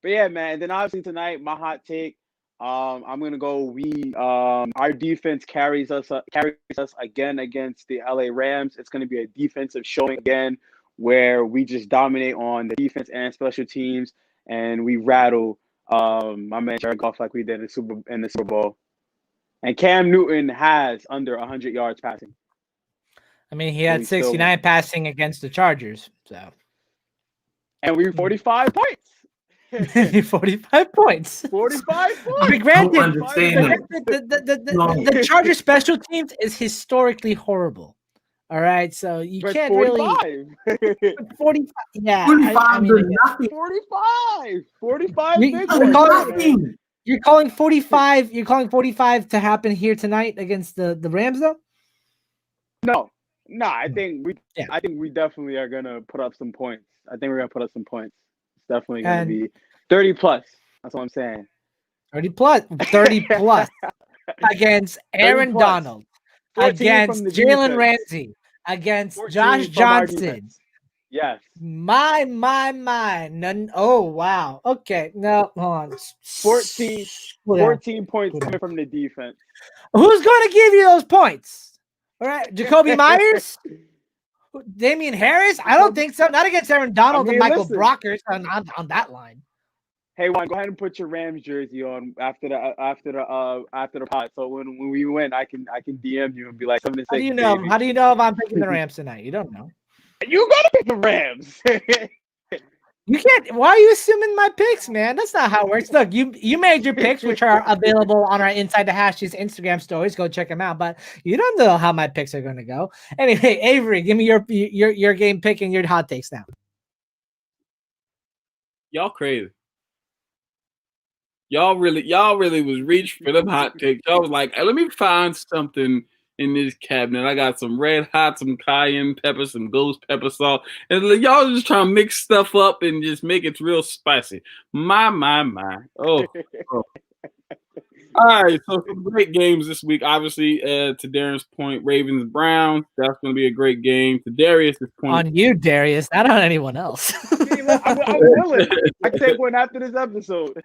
yeah, man. And then obviously tonight, my hot take. I'm gonna go. Our defense carries us again against the LA Rams. It's gonna be a defensive showing again, where we just dominate on the defense and special teams, and we rattle my man Jared Goff like we did in the Super Bowl. And Cam Newton has under 100 yards passing. I mean, he had 69 passing against the Chargers, so. And we 45 points. 45 points. 45 points. But granted, the Chargers special teams is historically horrible. All right, so you can't 45. Really. 45. Yeah. 45. 45. You're calling 45. You're calling 45 to happen here tonight against the Rams, though. No, I think we definitely are gonna put up some points. I think we're gonna put up some points. It's definitely gonna be 30 plus. That's what I'm saying. 30 plus against Aaron Donald, against Jalen Ramsey, against Josh Johnson. Yes. My. None. Oh wow. Okay. No, hold on. 14 points coming from the defense. Who's going to give you those points? All right, Jacoby Myers, Damian Harris. I don't think so. Not against Aaron Donald and Michael Brockers on that line. Hey, Juan, go ahead and put your Rams jersey on after the pod. So when we win, I can DM you and be like, something to say. How do you know? How do you know if I'm picking the Rams tonight? You don't know. You gotta pick the Rams. You can't. Why are you assuming my picks, man? That's not how it works. Look, you made your picks, which are available on our Inside the Hashes Instagram stories. Go check them out. But you don't know how my picks are going to go. Anyway, Avery, give me your game pick and your hot takes now. Y'all crazy. Y'all really was reaching for them hot takes. Y'all was like, hey, let me find something in this cabinet. I got some red hot, some cayenne pepper, some ghost pepper salt. And y'all just trying to mix stuff up and just make it real spicy. My. Oh. All right, so some great games this week. Obviously, to Darren's point, Ravens Browns. That's going to be a great game. To Darius's point, on you, Darius, not on anyone else. I'm willing. I can take one after this episode.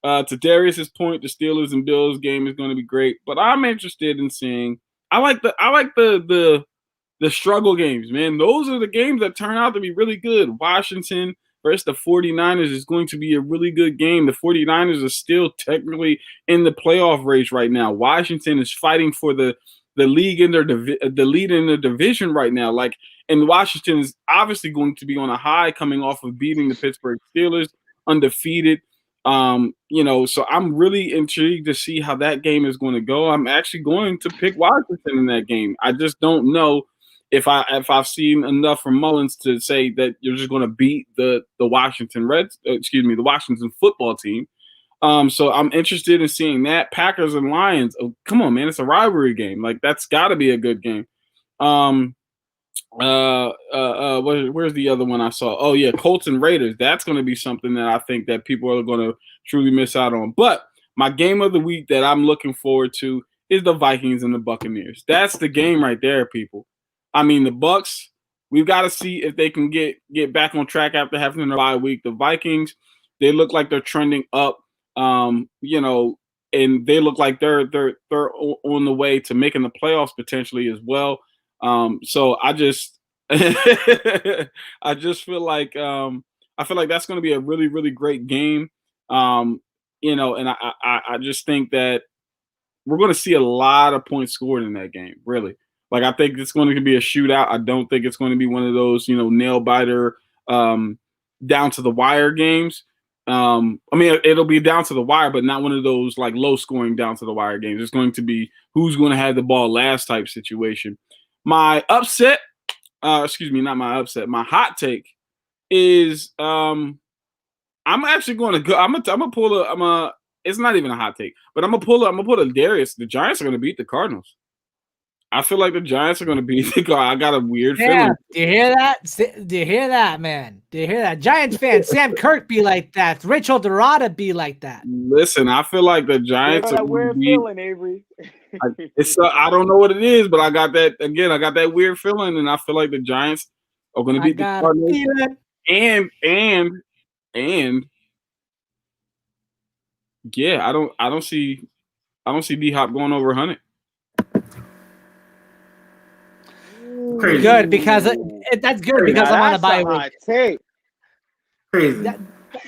To Darius's point, the Steelers and Bills game is going to be great. But I'm interested in seeing. I like the struggle games, man. Those are the games that turn out to be really good. Washington versus the 49ers is going to be a really good game. The 49ers are still technically in the playoff race right now. Washington is fighting for the league in the lead in their division right now. And Washington is obviously going to be on a high coming off of beating the Pittsburgh Steelers undefeated. So I'm really intrigued to see how that game is going to go. I'm actually going to pick Washington in that game. I just don't know if I've seen enough from Mullins to say that you're just going to beat the Washington the Washington football team. So I'm interested in seeing that. Packers and Lions. Oh, come on, man. It's a rivalry game. That's got to be a good game. Where's the other one I saw? Oh yeah, Colts and Raiders. That's going to be something that I think that people are going to truly miss out on. But my game of the week that I'm looking forward to is the Vikings and the Buccaneers. That's the game right there, people. I mean, the Bucs, we've got to see if they can get back on track after having a bye week. The Vikings, they look like they're trending up, and they look like they're on the way to making the playoffs potentially as well. So I just I just feel like that's going to be a really, really great game. And I just think that we're going to see a lot of points scored in that game, really. I think it's going to be a shootout. I don't think it's going to be one of those, nail biter, down to the wire games. It'll be down to the wire, but not one of those low scoring down to the wire games. It's going to be who's going to have the ball last type situation. My upset, not my upset. My hot take is I'm actually going to go. I'm gonna pull it's not even a hot take, but I'm gonna pull a Darius. The Giants are going to beat the Cardinals. I feel like the Giants are going to beat the Cardinals. I got a weird feeling. Do you hear that? Do you hear that, man? Do you hear that? Giants fan Sam Kirk be like that. Rachel Dorada be like that. Listen, I feel like the Giants are that weird feeling, Avery. I don't know what it is, but I got that again. I got that weird feeling, and I feel like the Giants are going to beat the Cardinals. And yeah, I don't see D-Hop going over 100. Crazy. Good because that's good because I'm on a bye week. Crazy.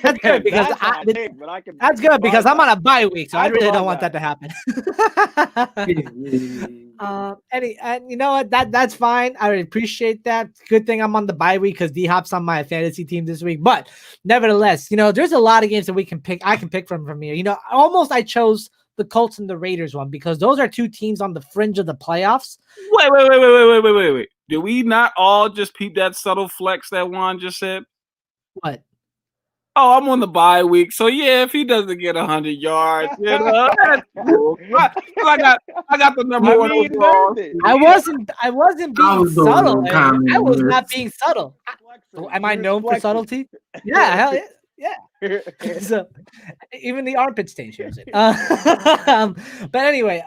That's good because that's good because I'm on a bye week, so I really don't want that to happen. And you know what? That's fine. I appreciate that. Good thing I'm on the bye week because D-Hop's on my fantasy team this week. But nevertheless, there's a lot of games that we can pick. I can pick from here. Almost I chose the Colts and the Raiders one because those are two teams on the fringe of the playoffs. Wait. Did we not all just peep that subtle flex that Juan just said? What? Oh, I'm on the bye week, so yeah, if he doesn't get 100 yards, that's cool. I got the number one overall. I wasn't being subtle. I was not being subtle. Am I known for subtlety? Yeah, hell yeah. So even the armpit stain shows it. But anyway,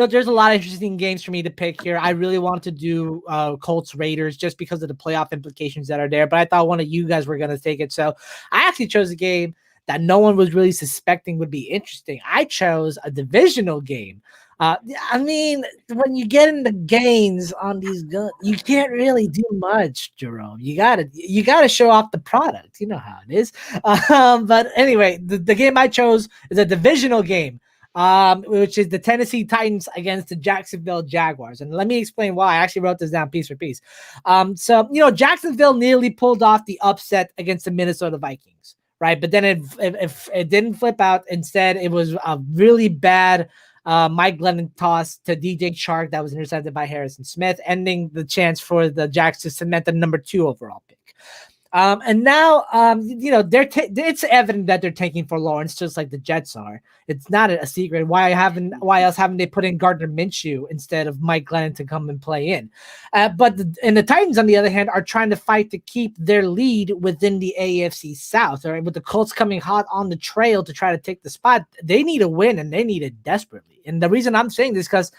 there's a lot of interesting games for me to pick here. I really wanted to do Colts Raiders just because of the playoff implications that are there, but I thought one of you guys were going to take it. So I actually chose a game that no one was really suspecting would be interesting. I chose a divisional game. When you get into gains on these guns, you can't really do much, Jerome. You gotta show off the product. You know how it is. But anyway, the game I chose is a divisional game. which is the Tennessee Titans against the Jacksonville Jaguars. And let me explain why. I actually wrote this down piece for piece. So, Jacksonville nearly pulled off the upset against the Minnesota Vikings, right? But then it didn't flip out. Instead, it was a really bad Mike Glennon toss to DJ Chark that was intercepted by Harrison Smith, ending the chance for the Jacks to cement the number 2 overall pick. And now, it's evident that they're tanking for Lawrence, just like the Jets are. It's not a secret. Why else haven't they put in Gardner Minshew instead of Mike Glennon to come and play in? But the Titans, on the other hand, are trying to fight to keep their lead within the AFC South. All right, with the Colts coming hot on the trail to try to take the spot, they need a win, and they need it desperately. And the reason I'm saying this because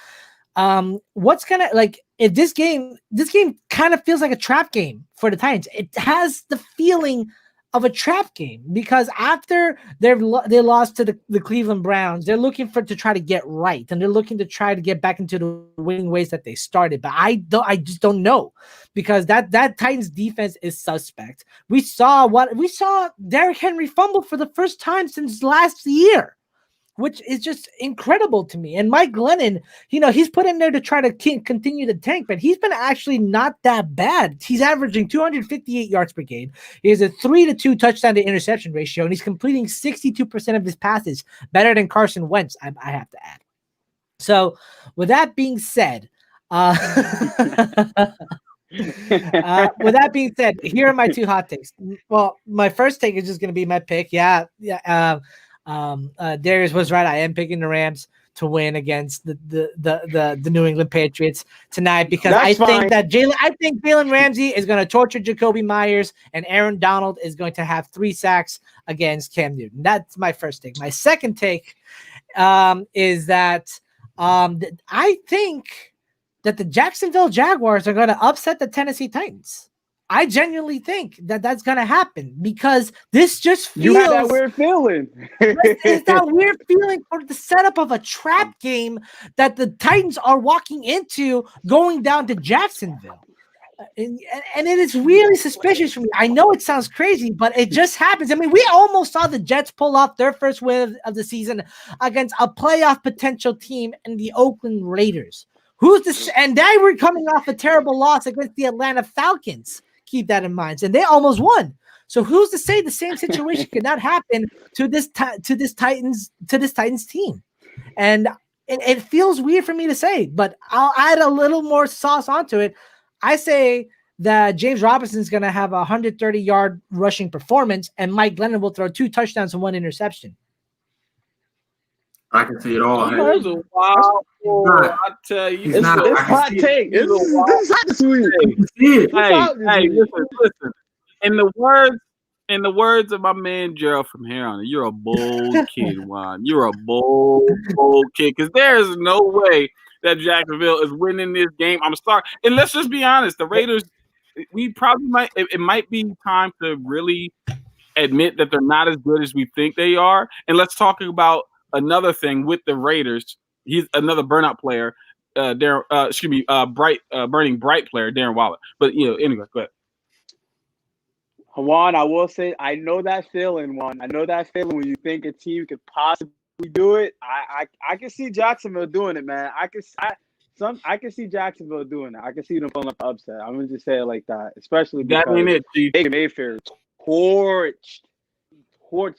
if this game kind of feels like a trap game for the Titans. It has the feeling of a trap game because after they lost to the Cleveland Browns, they're looking to try to get right, and they're looking to try to get back into the winning ways that they started. But I just don't know because that Titans defense is suspect. We saw Derrick Henry fumble for the first time since last year, which is just incredible to me. And Mike Glennon, he's put in there to try to continue to tank, but he's been actually not that bad. He's averaging 258 yards per game. He has a 3-2 touchdown to interception ratio, and he's completing 62% of his passes, better than Carson Wentz, I have to add. So with that being said, here are my 2 hot takes. Well, my first take is just going to be my pick. Darius was right. I am picking the Rams to win against the New England Patriots tonight because I think Jalen Ramsey is going to torture Jacoby Myers and Aaron Donald is going to have 3 sacks against Cam Newton. That's my first take. My second take is that I think that the Jacksonville Jaguars are going to upset the Tennessee Titans. I genuinely think that that's going to happen because this just feels... You have that weird feeling. It's that weird feeling for the setup of a trap game that the Titans are walking into going down to Jacksonville. And it is really suspicious for me. I know it sounds crazy, but it just happens. I mean, we almost saw the Jets pull off their first win of the season against a playoff potential team in the Oakland Raiders. And they were coming off a terrible loss against the Atlanta Falcons. Keep that in mind. And they almost won. So who's to say the same situation could not happen to this Titans team? And it feels weird for me to say, but I'll add a little more sauce onto it. I say that James Robinson is going to have a 130-yard rushing performance, and Mike Glennon will throw 2 touchdowns and 1 interception. I can see it all. That's a wild boy. I tell you, it's hot take. This is hot sweet. Hey, listen. In the words of my man Gerald from here on, you're a bold kid, Juan. You're a bold kid. Because there is no way that Jacksonville is winning this game. I'm sorry. And let's just be honest. The Raiders, we probably might. It might be time to really admit that they're not as good as we think they are. And let's talk about another thing with the Raiders. He's another burnout player, Burning Bright player, Darren Waller. But anyway, go ahead. Juan, I will say, I know that feeling, Juan. I know that feeling when you think a team could possibly do it. I can see Jacksonville doing it, man. I can see Jacksonville doing it. I can see them pulling up the upset. I'm gonna just say it like that, especially because that ain't it, Chief. Baker Mayfield torched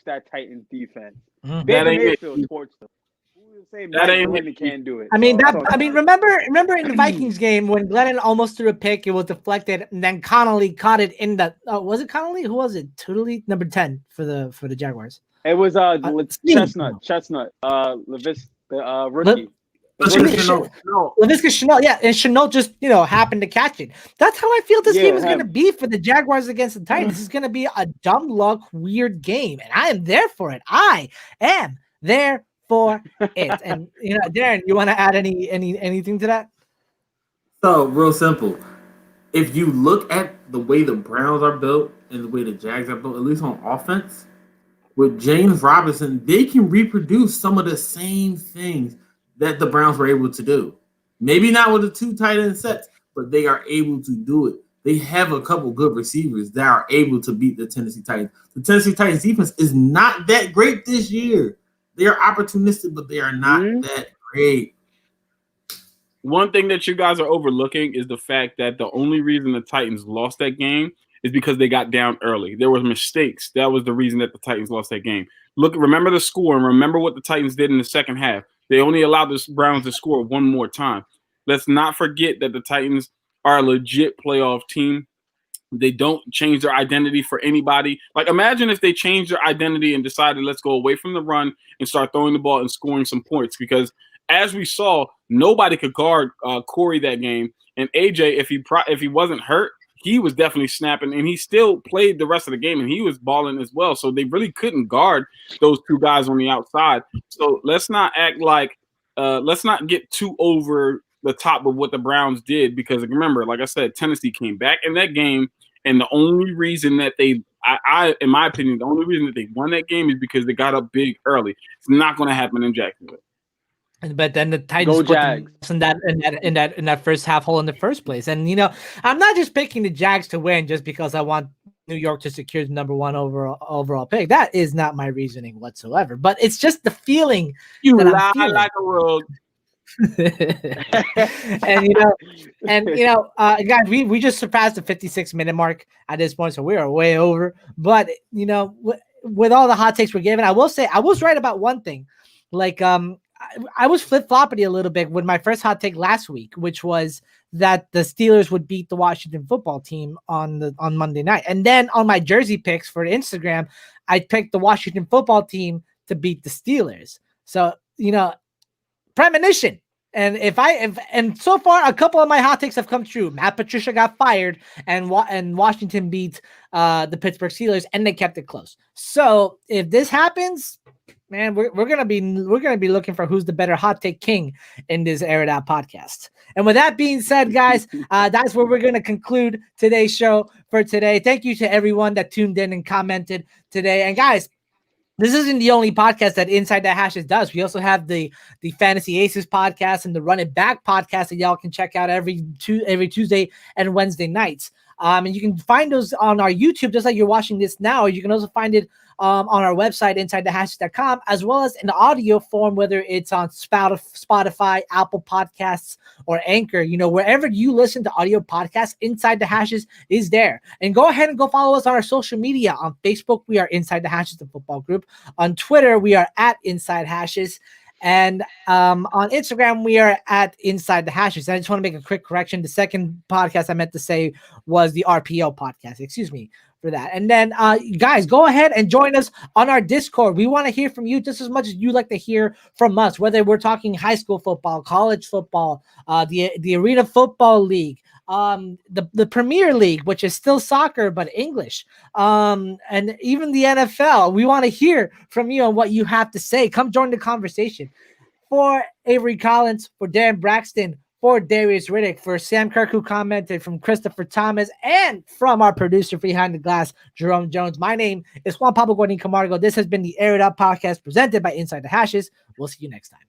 that Titans defense. That ain't it. Torched them. That ain't it. Can't do it. Remember in the Vikings game when Glennon almost threw a pick, it was deflected, and then Connolly caught it in the. Was it Connolly? Who was it? Totally number 10 for the Jaguars. It was Chestnut. The rookie. Laviska Shenault, yeah, and Shenault just happened to catch it. That's how I feel this game is going to be for the Jaguars against the Titans. This is going to be a dumb luck, weird game, and I am there for it. I am there for it. And Darren, you want to add anything to that? So real simple. If you look at the way the Browns are built and the way the Jags are built, at least on offense, with James Robinson, they can reproduce some of the same things that the Browns were able to do. Maybe not with the 2 tight end sets, but they are able to do it. They have a couple good receivers that are able to beat the Tennessee Titans. The Tennessee Titans defense is not that great this year. They are opportunistic, but they are not Mhm. that great. One thing that you guys are overlooking is the fact that the only reason the Titans lost that game is because they got down early. There were mistakes. That was the reason that the Titans lost that game. Remember the score, and remember what the Titans did in the second half. They only allowed the Browns to score one more time. Let's not forget that the Titans are a legit playoff team. They don't change their identity for anybody. Like, imagine if they changed their identity and decided, let's go away from the run and start throwing the ball and scoring some points. Because as we saw, nobody could guard Corey that game. And AJ, if he wasn't hurt, he was definitely snapping, and he still played the rest of the game, and he was balling as well. So they really couldn't guard those two guys on the outside. So let's not act like let's not get too over the top of what the Browns did, because remember, like I said, Tennessee came back in that game, and the only reason that they, in my opinion, the only reason that they won that game is because they got up big early. It's not going to happen in Jacksonville. But then the Titans Go put Jags. in that first half hole in the first place. And I'm not just picking the Jags to win just because I want New York to secure the number one overall pick. That is not my reasoning whatsoever. But it's just the feeling You that I'm lie feeling. like a rug. and guys, we just surpassed the 56-minute mark at this point, so we are way over. But with all the hot takes we're giving, I will say I was right about one thing. Like I was flip-flopping a little bit with my first hot take last week, which was that the Steelers would beat the Washington football team on Monday night. And then on my jersey picks for Instagram, I picked the Washington football team to beat the Steelers. So, premonition. And so far, a couple of my hot takes have come true. Matt Patricia got fired, and Washington beat the Pittsburgh Steelers, and they kept it close. So if this happens, man, we're gonna be looking for who's the better hot take king in this Air It Out podcast. And with that being said, guys, that's where we're gonna conclude today's show for today. Thank you to everyone that tuned in and commented today. And guys, this isn't the only podcast that Inside the Hashes does. We also have the Fantasy Aces podcast and the Run It Back podcast that y'all can check out every Tuesday and Wednesday nights. And you can find those on our YouTube, just like you're watching this now. You can also find it on our website, InsideTheHashes.com, as well as in audio form, whether it's on Spotify, Apple Podcasts, or Anchor. Wherever you listen to audio podcasts, Inside the Hashes is there. And go ahead and go follow us on our social media. On Facebook, we are Inside the Hashes, the football group. On Twitter, we are at Inside Hashes. And on Instagram, we are at Inside the Hashes. And I just want to make a quick correction. The second podcast I meant to say was the RPO podcast. Excuse me for that. And then, guys, go ahead and join us on our Discord. We want to hear from you just as much as you like to hear from us, whether we're talking high school football, college football, the Arena Football League, the Premier League, which is still soccer but English, and even the NFL. We want to hear from you on what you have to say. Come join the conversation. For Avery Collins, for Darren Braxton, for Darius Riddick, for Sam Kirk, who commented, from Christopher Thomas, and from our producer behind the glass, Jerome Jones. My name is Juan Pablo Guarin Camargo. This has been the Air It Out podcast presented by Inside the Hashes. We'll see you next time.